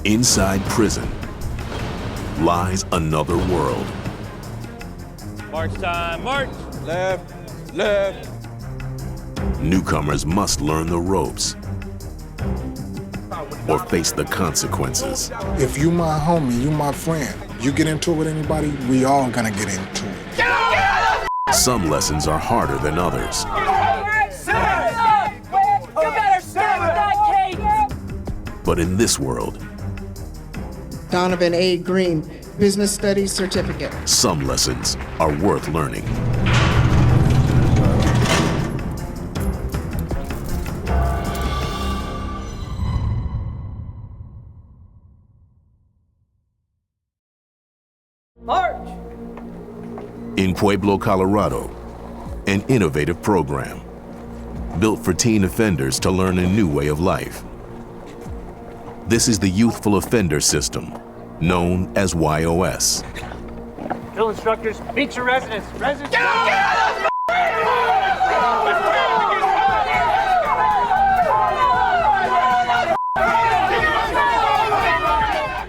Inside prison lies another world. March time, march! Left, left. Newcomers must learn the ropes or face the consequences. If you my homie, you my friend, you get into it with anybody, we all gonna get into it. Some lessons are harder than others. But in this world, Donovan A. Green, Business Studies Certificate. some lessons are worth learning. March! In Pueblo, Colorado, an innovative program built for teen offenders to learn a new way of life. This is the Youthful Offender System, known as YOS. Drill instructors, meet your residents. Residents,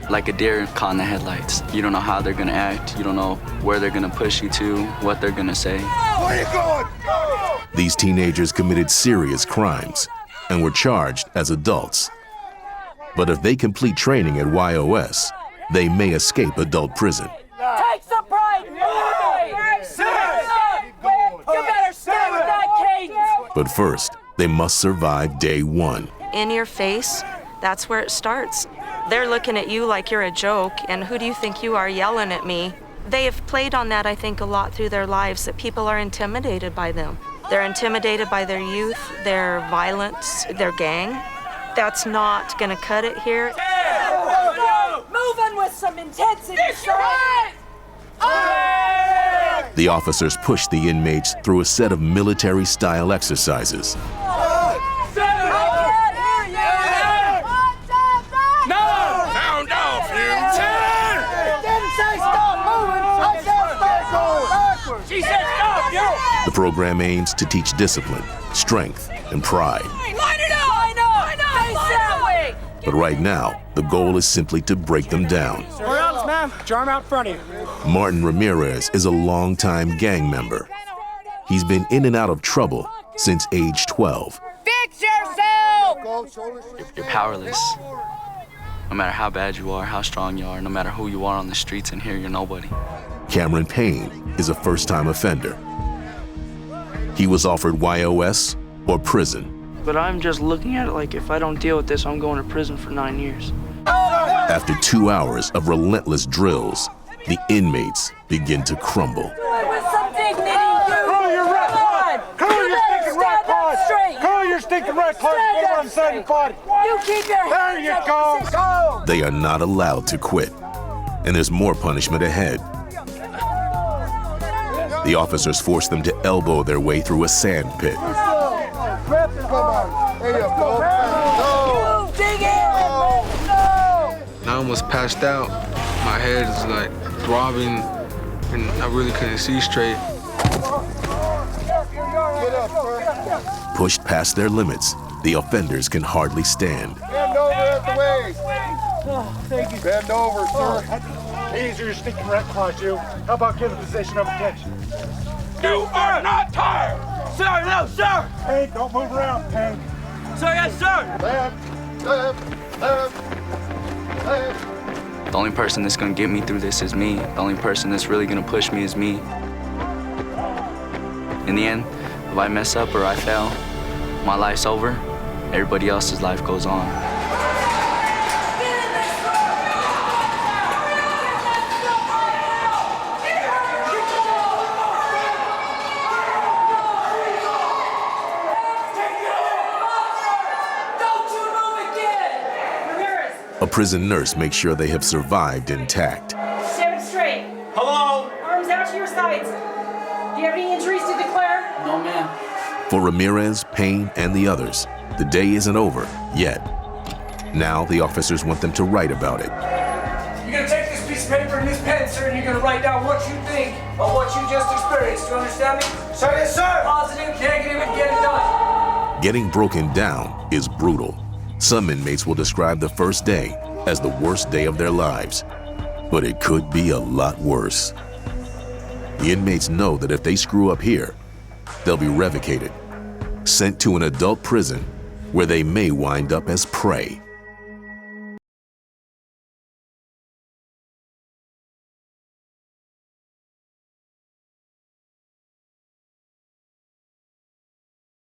Like a deer caught in the headlights. You don't know how they're gonna act. You don't know where they're gonna push you to, what they're gonna say. Where you going? These teenagers committed serious crimes and were charged as adults. But if they complete training at YOS, they may escape adult prison. Take some pride in your Sit! You better stay with that cadence! But first, they must survive day one. In your face, that's where it starts. They're looking at you like you're a joke, and who do you think you are yelling at me? They have played on that, I think, a lot through their lives, that people are intimidated by them. They're intimidated by their youth, their violence, their gang. That's not gonna cut it here. Moving with some intensity, sir! The officers push the inmates through a set of military-style exercises. The program aims to teach discipline, strength, and pride. But right now, the goal is simply to break them down. We're out, ma'am. Arm out front of you. Martin Ramirez is a longtime gang member. He's been in and out of trouble since age 12. Fix yourself! You're powerless. No matter how bad you are, how strong you are, no matter who you are on the streets and here, you're nobody. Cameron Payne is a first-time offender. He was offered YOS or prison. But I'm just looking at it like if I don't deal with this, I'm going to prison for 9 years. After 2 hours of relentless drills, the inmates begin to crumble. With some dignity, you! Call your red pod! Call your stinking red pod! Call your stinking red pod! Get on the side of your body! You keep your There you go! Go! They are not allowed to quit, and there's more punishment ahead. The officers force them to elbow their way through a sand pit. I almost passed out. My head is like throbbing, and I really couldn't see straight. Pushed past their limits, the offenders can hardly stand. Bend over at the waist. Thank you. Bend over, sir. These are your stinking red claws, you. How about give a position of attention? You are not tired! Sir, no, sir! Hey, don't move around, Hank. Sir, yes, sir! Left, left, left, left. The only person that's gonna get me through this is me. The only person that's really gonna push me is me. In the end, if I mess up or I fail, my life's over. Everybody else's life goes on. A prison nurse makes sure they have survived intact. Stand up straight. Hello? Arms out to your sides. Do you have any injuries to declare? No, ma'am. For Ramirez, Payne, and the others, the day isn't over yet. Now the officers want them to write about it. You're gonna take this piece of paper and this pen, sir, and you're gonna write down what you think of what you just experienced. Do you understand me? Sir, yes, sir! Positive, negative, and get it done. Getting broken down is brutal. Some inmates will describe the first day as the worst day of their lives, but it could be a lot worse. The inmates know that if they screw up here, they'll be revocated, sent to an adult prison where they may wind up as prey.